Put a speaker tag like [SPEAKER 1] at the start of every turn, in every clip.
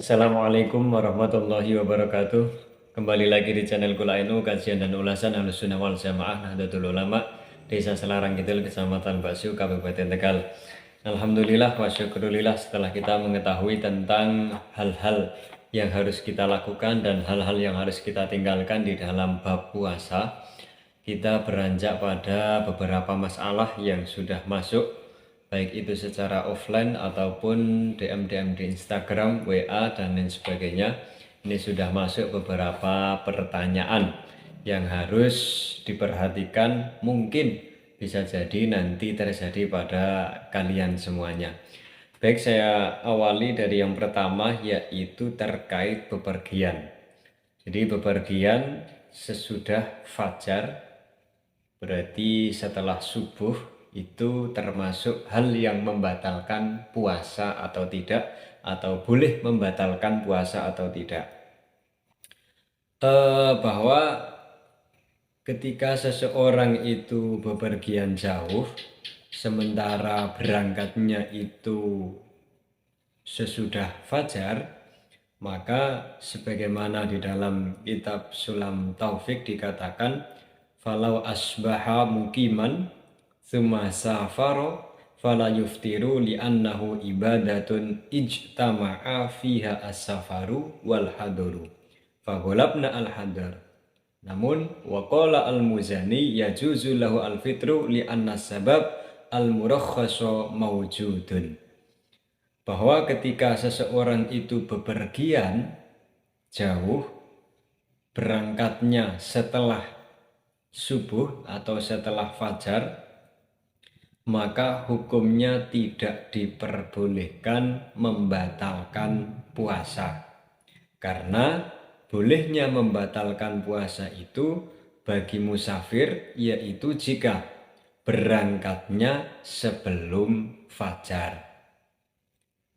[SPEAKER 1] Assalamualaikum warahmatullahi wabarakatuh. Kembali lagi di channel Kulainu, kajian dan ulasan Ahlussunnah wal Jamaah Nahdlatul Ulama, Desa Selarang Kidul, Kecamatan Baksu, Kabupaten Tegal. Alhamdulillah wa syukurillah, setelah kita mengetahui tentang hal-hal yang harus kita lakukan dan hal-hal yang harus kita tinggalkan di dalam bab puasa, kita beranjak pada beberapa masalah yang sudah masuk, baik itu secara offline ataupun DM-DM di Instagram, WA, dan lain sebagainya. Ini sudah masuk beberapa pertanyaan yang harus diperhatikan, mungkin bisa jadi nanti terjadi pada kalian semuanya. Baik, saya awali dari yang pertama, yaitu terkait bepergian. Jadi bepergian sesudah fajar, berarti setelah subuh, itu termasuk hal yang membatalkan puasa atau tidak, atau boleh membatalkan puasa atau tidak. Bahwa ketika seseorang itu bepergian jauh, sementara berangkatnya itu sesudah fajar, maka sebagaimana di dalam kitab Sulam Taufik dikatakan, falau asbaha mukiman tsumma safaro fala yuftiru li'annahu ibadatun ijtama'a fiha as-safaru wal haduru fagolabna al-hadar. Namun waqala al-Muzani yajuzu lahu al-fitru li'anna sabab al-murakhasa mawjudun. Bahwa ketika seseorang itu bepergian jauh, berangkatnya setelah subuh atau setelah fajar, maka hukumnya tidak diperbolehkan membatalkan puasa. Karena bolehnya membatalkan puasa itu bagi musafir, yaitu jika berangkatnya sebelum fajar.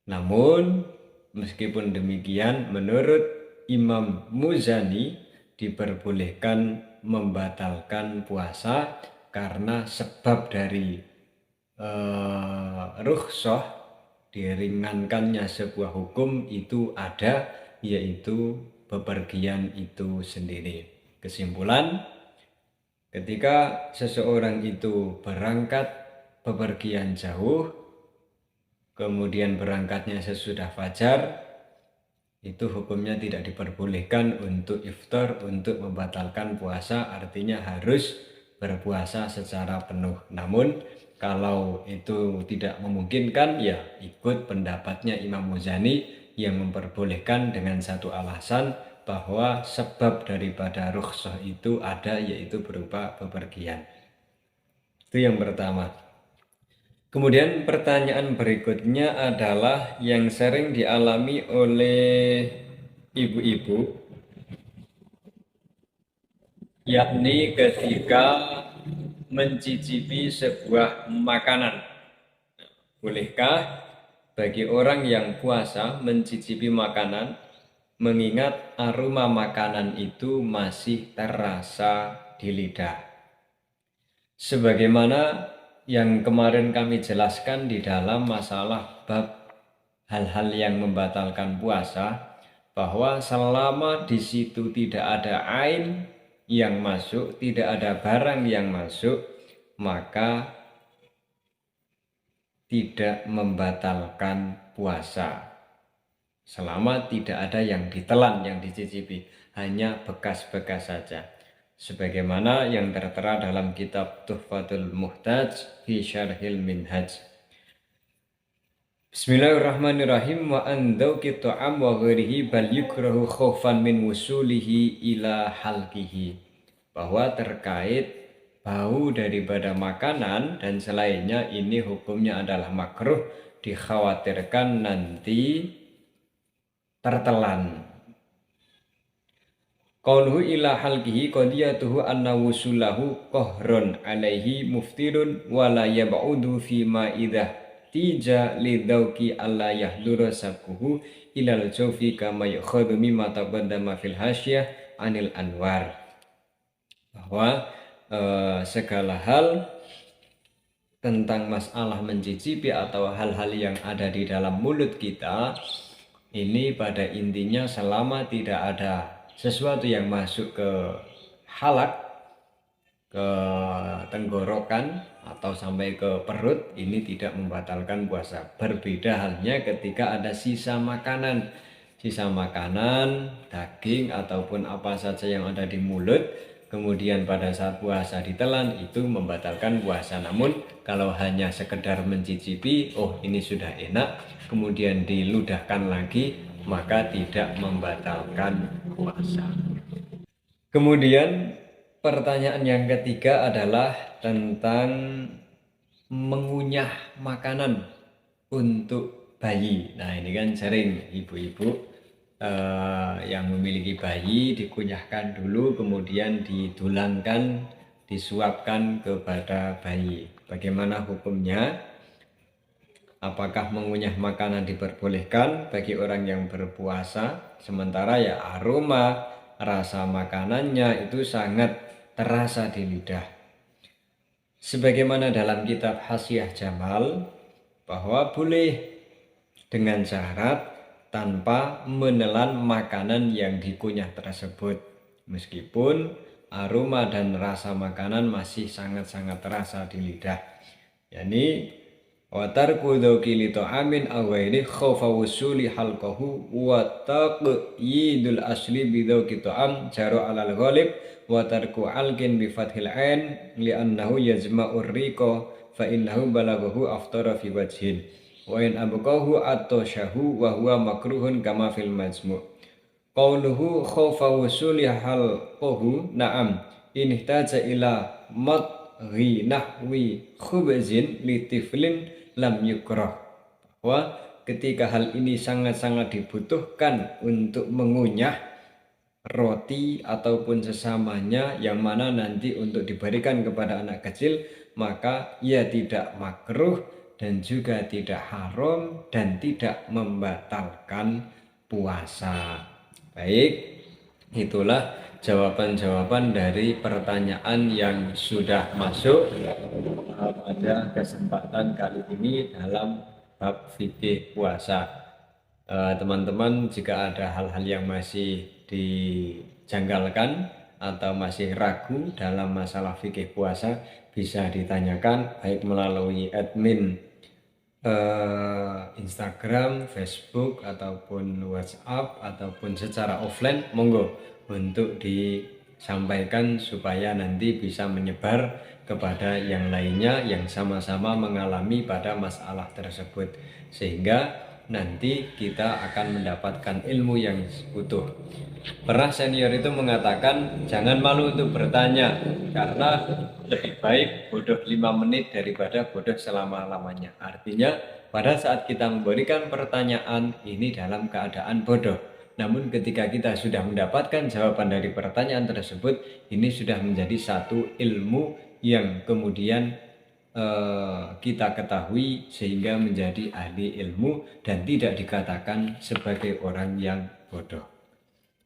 [SPEAKER 1] Namun meskipun demikian, menurut Imam Muzani diperbolehkan membatalkan puasa karena sebab dari rukhsah, diringankannya sebuah hukum itu ada, yaitu bepergian itu sendiri. Kesimpulan, ketika seseorang itu berangkat bepergian jauh, kemudian berangkatnya sesudah fajar, itu hukumnya tidak diperbolehkan untuk iftar, untuk membatalkan puasa, artinya harus berpuasa secara penuh. Namun kalau itu tidak memungkinkan, ya ikut pendapatnya Imam Muzani yang memperbolehkan dengan satu alasan, bahwa sebab daripada rukhsah itu ada, yaitu berupa bepergian. Itu yang pertama. Kemudian pertanyaan berikutnya adalah yang sering dialami oleh ibu-ibu, yakni ketika mencicipi sebuah makanan. Bolehkah bagi orang yang puasa mencicipi makanan, mengingat aroma makanan itu masih terasa di lidah? Sebagaimana yang kemarin kami jelaskan di dalam masalah bab hal-hal yang membatalkan puasa, bahwa selama di situ tidak ada ain yang masuk, tidak ada barang yang masuk, maka tidak membatalkan puasa. Selama tidak ada yang ditelan, yang dicicipi, hanya bekas-bekas saja. Sebagaimana yang tertera dalam kitab Tuhfatul Muhtaj fi Syarhil Minhaj. Bismillahirrahmanirrahim. Wa an dzauqi ta'am wa ghairihi bal yukrahu khaufan min wusulihi ila halqihi. Bahwa terkait bau daripada makanan dan selainnya, ini hukumnya adalah makruh, dikhawatirkan nanti tertelan. Qauluhu ila halqihi qadiyatuhu anna wusulahu qahrun alaihi muftirun wa la yab'udu fi ma idha tija lidauki alla yahdura sakuhu ilal jawfi kama yukhadu mimma taqaddama fil hasyah anil anwar. Bahwa segala hal tentang masalah mencicipi atau hal-hal yang ada di dalam mulut kita, ini pada intinya selama tidak ada sesuatu yang masuk ke halak, ke tenggorokan atau sampai ke perut, ini tidak membatalkan puasa. Berbeda halnya ketika ada sisa makanan, daging ataupun apa saja yang ada di mulut, kemudian pada saat puasa ditelan, itu membatalkan puasa. Namun kalau hanya sekedar mencicipi, oh ini sudah enak, kemudian diludahkan lagi, maka tidak membatalkan puasa. Kemudian pertanyaan yang ketiga adalah tentang mengunyah makanan untuk bayi. Nah ini kan sering ibu-ibu yang memiliki bayi dikunyahkan dulu, kemudian didulangkan, disuapkan kepada bayi. Bagaimana hukumnya? Apakah mengunyah makanan diperbolehkan bagi orang yang berpuasa, sementara ya aroma rasa makanannya itu sangat terasa di lidah. Sebagaimana dalam kitab Hasyiah Jamal, bahwa boleh dengan syarat tanpa menelan makanan yang dikunyah tersebut, meskipun aroma dan rasa makanan masih sangat-sangat terasa di lidah. Yani wa tarku dzauqi li ta'amin aw ghairi khaufa wusuli halqahu wa taqyidul asli bi dzauqi ta'am jaru 'alal ghalib wa tarku alqin bi fathil ain li annahu yajma'ur riqa fa innahu balaghahu aftara fi wajhin wa in abqahu at-tashahu wa huwa makruhun kama fil majmu' qauluhu khaufa wusuli halqahu na'am in ihtaja ila nahwi khubzin litiflin lam yukrah, bahwa ketika hal ini sangat-sangat dibutuhkan untuk mengunyah roti ataupun sesamanya yang mana nanti untuk diberikan kepada anak kecil, maka ia tidak makruh dan juga tidak haram dan tidak membatalkan puasa. Baik, itulah jawaban-jawaban dari pertanyaan yang sudah masuk pada kesempatan kali ini dalam bab fikih puasa. Teman-teman, jika ada hal-hal yang masih dijanggalkan atau masih ragu dalam masalah fikih puasa, bisa ditanyakan baik melalui admin Instagram, Facebook, ataupun WhatsApp, ataupun secara offline, monggo untuk disampaikan supaya nanti bisa menyebar kepada yang lainnya yang sama-sama mengalami pada masalah tersebut, sehingga nanti kita akan mendapatkan ilmu yang utuh. Pernah senior itu mengatakan jangan malu untuk bertanya, karena lebih baik bodoh 5 menit daripada bodoh selama-lamanya. Artinya pada saat kita memberikan pertanyaan ini dalam keadaan bodoh, namun ketika kita sudah mendapatkan jawaban dari pertanyaan tersebut, ini sudah menjadi satu ilmu yang kemudian kita ketahui sehingga menjadi ahli ilmu dan tidak dikatakan sebagai orang yang bodoh.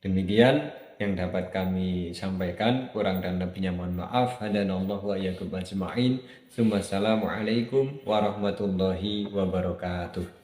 [SPEAKER 1] Demikian yang dapat kami sampaikan, kurang dan lebihnya mohon maaf. Hadanallahu wa iyyakum ajma'in. Assalamualaikum warahmatullahi wabarakatuh.